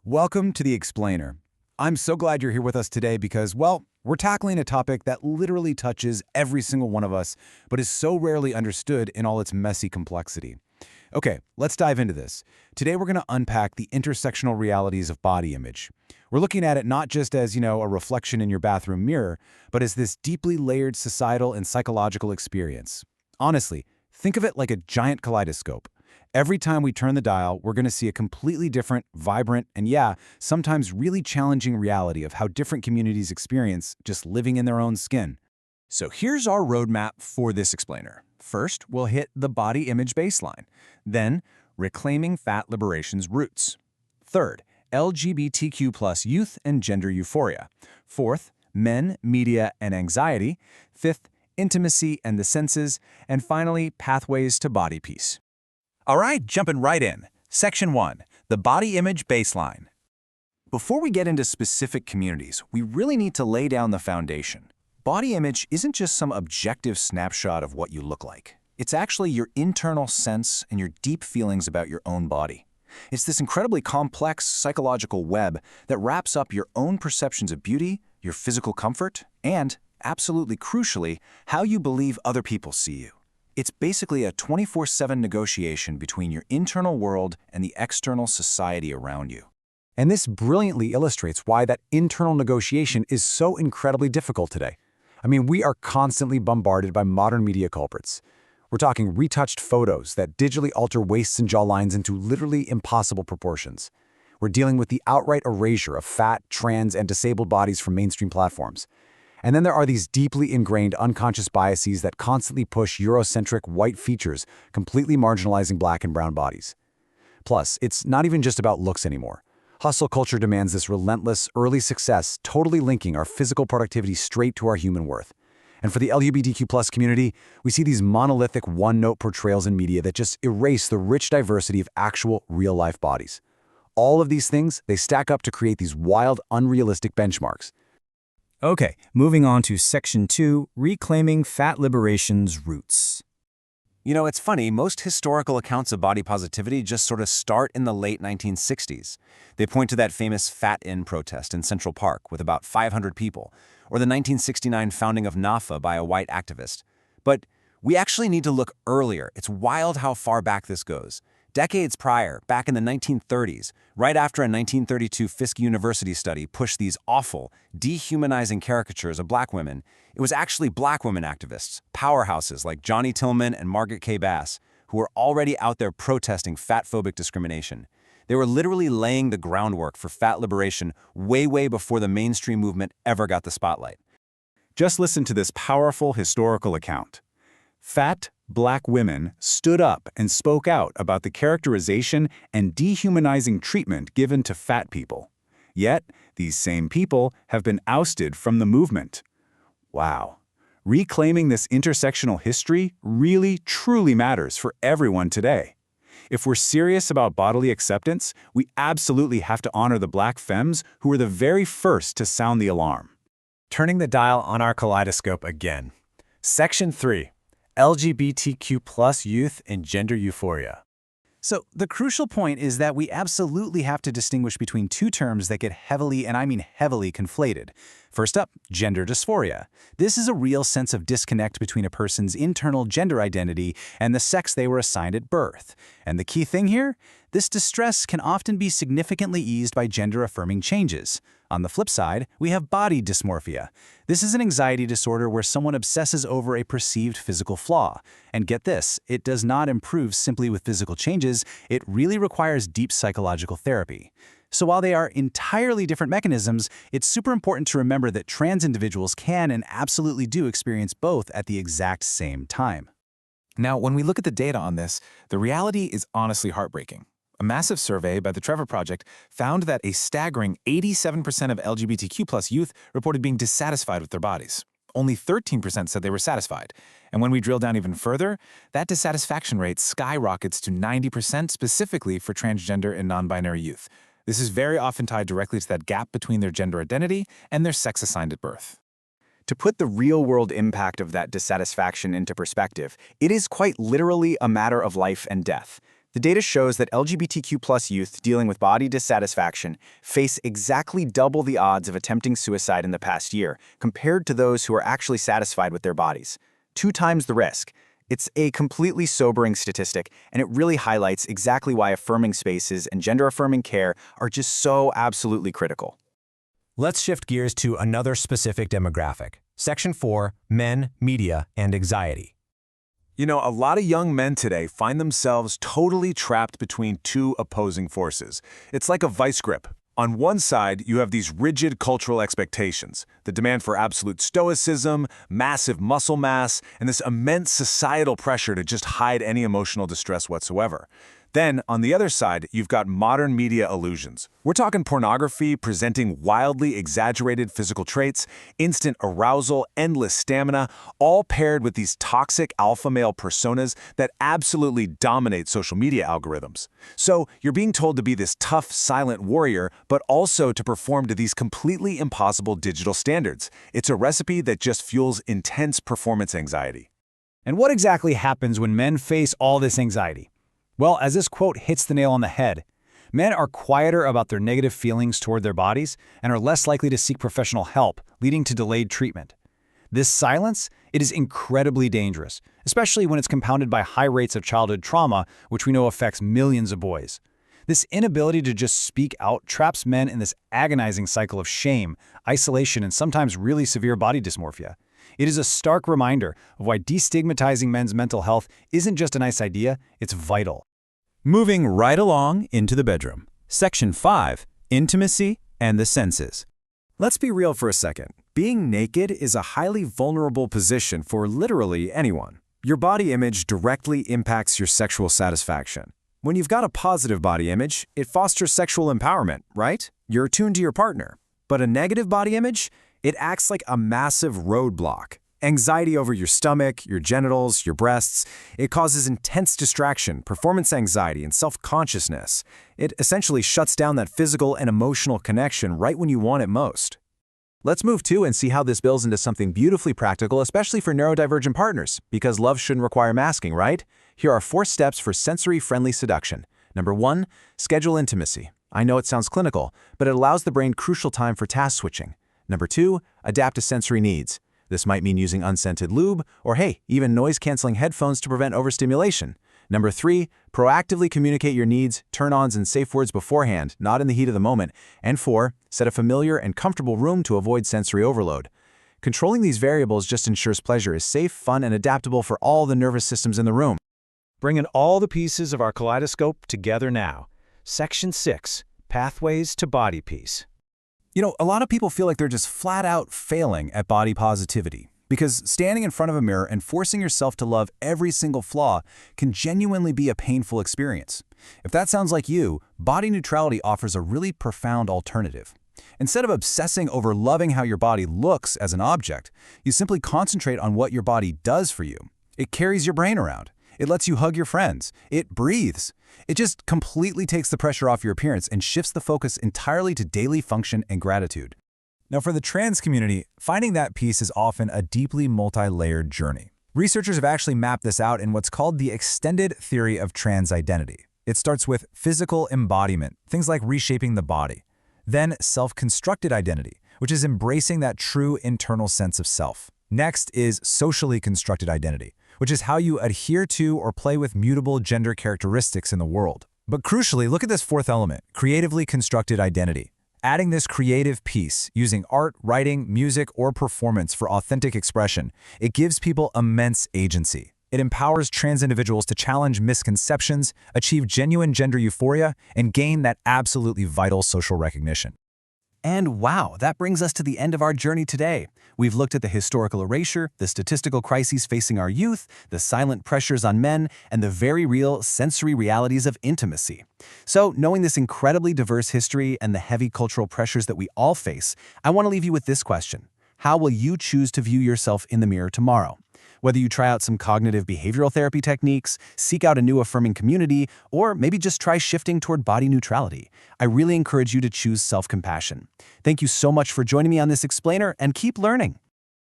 Welcome to The Explainer. I'm so glad you're here with us today because, well, we're tackling a topic that literally touches every single one of us, but is so rarely understood in all its messy complexity. Okay, let's dive into this. Today we're going to unpack the intersectional realities of body image. We're looking at it not just as, a reflection in your bathroom mirror, but as this deeply layered societal and psychological experience. Honestly, think of it like a giant kaleidoscope. Every time we turn the dial, we're going to see a completely different, vibrant, and sometimes really challenging reality of how different communities experience just living in their own skin. So here's our roadmap for this explainer. First, we'll hit the body image baseline. Then, reclaiming fat liberation's roots. Third, LGBTQ plus youth and gender euphoria. Fourth, men, media, and anxiety. Fifth, intimacy and the senses. And finally, pathways to body peace. All right, jumping right in. Section 1, the body image baseline. Before we get into specific communities, we really need to lay down the foundation. Body image isn't just some objective snapshot of what you look like. It's actually your internal sense and your deep feelings about your own body. It's this incredibly complex psychological web that wraps up your own perceptions of beauty, your physical comfort, and, absolutely crucially, how you believe other people see you. It's basically a 24/7 negotiation between your internal world and the external society around you. And this brilliantly illustrates why that internal negotiation is so incredibly difficult today. We are constantly bombarded by modern media culprits. We're talking retouched photos that digitally alter waists and jawlines into literally impossible proportions. We're dealing with the outright erasure of fat, trans, and disabled bodies from mainstream platforms. And then there are these deeply ingrained unconscious biases that constantly push Eurocentric white features, completely marginalizing black and brown bodies. Plus, it's not even just about looks anymore. Hustle culture demands this relentless, early success, totally linking our physical productivity straight to our human worth. And for the LGBTQ+ community, we see these monolithic one-note portrayals in media that just erase the rich diversity of actual, real-life bodies. All of these things, they stack up to create these wild, unrealistic benchmarks. Okay, moving on to Section 2, reclaiming fat liberation's roots. It's funny, most historical accounts of body positivity just sort of start in the late 1960s. They point to that famous Fat In protest in Central Park with about 500 people, or the 1969 founding of NAFA by a white activist. But we actually need to look earlier. It's wild how far back this goes. Decades prior, back in the 1930s, right after a 1932 Fisk University study pushed these awful, dehumanizing caricatures of black women, it was actually black women activists, powerhouses like Johnny Tillman and Margaret K. Bass, who were already out there protesting fat-phobic discrimination. They were literally laying the groundwork for fat liberation way before the mainstream movement ever got the spotlight. Just listen to this powerful historical account. Fat, black women stood up and spoke out about the characterization and dehumanizing treatment given to fat people. Yet, these same people have been ousted from the movement. Wow. Reclaiming this intersectional history really, truly matters for everyone today. If we're serious about bodily acceptance, we absolutely have to honor the black femmes who were the very first to sound the alarm. Turning the dial on our kaleidoscope again. Section 3. LGBTQ+ youth and gender euphoria. So the crucial point is that we absolutely have to distinguish between two terms that get heavily, and I mean heavily, conflated. First up, gender dysphoria. This is a real sense of disconnect between a person's internal gender identity and the sex they were assigned at birth. And the key thing here? This distress can often be significantly eased by gender-affirming changes. On the flip side, we have body dysmorphia. This is an anxiety disorder where someone obsesses over a perceived physical flaw. And get this, it does not improve simply with physical changes, it really requires deep psychological therapy. So while they are entirely different mechanisms, it's super important to remember that trans individuals can and absolutely do experience both at the exact same time. Now, when we look at the data on this, the reality is honestly heartbreaking. A massive survey by the Trevor Project found that a staggering 87% of LGBTQ+ youth reported being dissatisfied with their bodies. Only 13% said they were satisfied. And when we drill down even further, that dissatisfaction rate skyrockets to 90% specifically for transgender and non-binary youth. This is very often tied directly to that gap between their gender identity and their sex assigned at birth. To put the real-world impact of that dissatisfaction into perspective, it is quite literally a matter of life and death. The data shows that LGBTQ+ youth dealing with body dissatisfaction face exactly double the odds of attempting suicide in the past year compared to those who are actually satisfied with their bodies. 2 times the risk. It's a completely sobering statistic, and it really highlights exactly why affirming spaces and gender-affirming care are just so absolutely critical. Let's shift gears to another specific demographic. Section 4, Men, Media, and Anxiety. You know, a lot of young men today find themselves totally trapped between two opposing forces. It's like a vice grip. On one side, you have these rigid cultural expectations, the demand for absolute stoicism, massive muscle mass, and this immense societal pressure to just hide any emotional distress whatsoever. Then, on the other side, you've got modern media illusions. We're talking pornography presenting wildly exaggerated physical traits, instant arousal, endless stamina, all paired with these toxic alpha male personas that absolutely dominate social media algorithms. So, you're being told to be this tough, silent warrior, but also to perform to these completely impossible digital standards. It's a recipe that just fuels intense performance anxiety. And what exactly happens when men face all this anxiety? Well, as this quote hits the nail on the head, men are quieter about their negative feelings toward their bodies and are less likely to seek professional help, leading to delayed treatment. This silence, it is incredibly dangerous, especially when it's compounded by high rates of childhood trauma, which we know affects millions of boys. This inability to just speak out traps men in this agonizing cycle of shame, isolation, and sometimes really severe body dysmorphia. It is a stark reminder of why destigmatizing men's mental health isn't just a nice idea, it's vital. Moving right along into the bedroom. Section 5, Intimacy and the Senses. Let's be real for a second. Being naked is a highly vulnerable position for literally anyone. Your body image directly impacts your sexual satisfaction. When you've got a positive body image, it fosters sexual empowerment, right? You're attuned to your partner. But a negative body image? It acts like a massive roadblock. Anxiety over your stomach, your genitals, your breasts. It causes intense distraction, performance anxiety, and self-consciousness. It essentially shuts down that physical and emotional connection right when you want it most. Let's move to and see how this builds into something beautifully practical, especially for neurodivergent partners, because love shouldn't require masking, right? Here are 4 steps for sensory-friendly seduction. Number 1, schedule intimacy. I know it sounds clinical, but it allows the brain crucial time for task switching. Number 2, adapt to sensory needs. This might mean using unscented lube, or hey, even noise-canceling headphones to prevent overstimulation. Number 3, proactively communicate your needs, turn-ons, and safe words beforehand, not in the heat of the moment. And 4, set a familiar and comfortable room to avoid sensory overload. Controlling these variables just ensures pleasure is safe, fun, and adaptable for all the nervous systems in the room. Bringing all the pieces of our kaleidoscope together now. Section 6, Pathways to Body Peace. You know, a lot of people feel like they're just flat out failing at body positivity because standing in front of a mirror and forcing yourself to love every single flaw can genuinely be a painful experience. If that sounds like you, body neutrality offers a really profound alternative. Instead of obsessing over loving how your body looks as an object, you simply concentrate on what your body does for you. It carries your brain around. It lets you hug your friends. It breathes. It just completely takes the pressure off your appearance and shifts the focus entirely to daily function and gratitude. Now, for the trans community, finding that peace is often a deeply multi-layered journey. Researchers have actually mapped this out in what's called the extended theory of trans identity. It starts with physical embodiment, things like reshaping the body. Then self-constructed identity, which is embracing that true internal sense of self. Next is socially constructed identity, which is how you adhere to or play with mutable gender characteristics in the world. But crucially, look at this 4th element, creatively constructed identity. Adding this creative piece, using art, writing, music, or performance for authentic expression, it gives people immense agency. It empowers trans individuals to challenge misconceptions, achieve genuine gender euphoria, and gain that absolutely vital social recognition. And wow, that brings us to the end of our journey today. We've looked at the historical erasure, the statistical crises facing our youth, the silent pressures on men, and the very real sensory realities of intimacy. So, knowing this incredibly diverse history and the heavy cultural pressures that we all face, I want to leave you with this question. How will you choose to view yourself in the mirror tomorrow? Whether you try out some cognitive behavioral therapy techniques, seek out a new affirming community, or maybe just try shifting toward body neutrality, I really encourage you to choose self-compassion. Thank you so much for joining me on this explainer, and keep learning.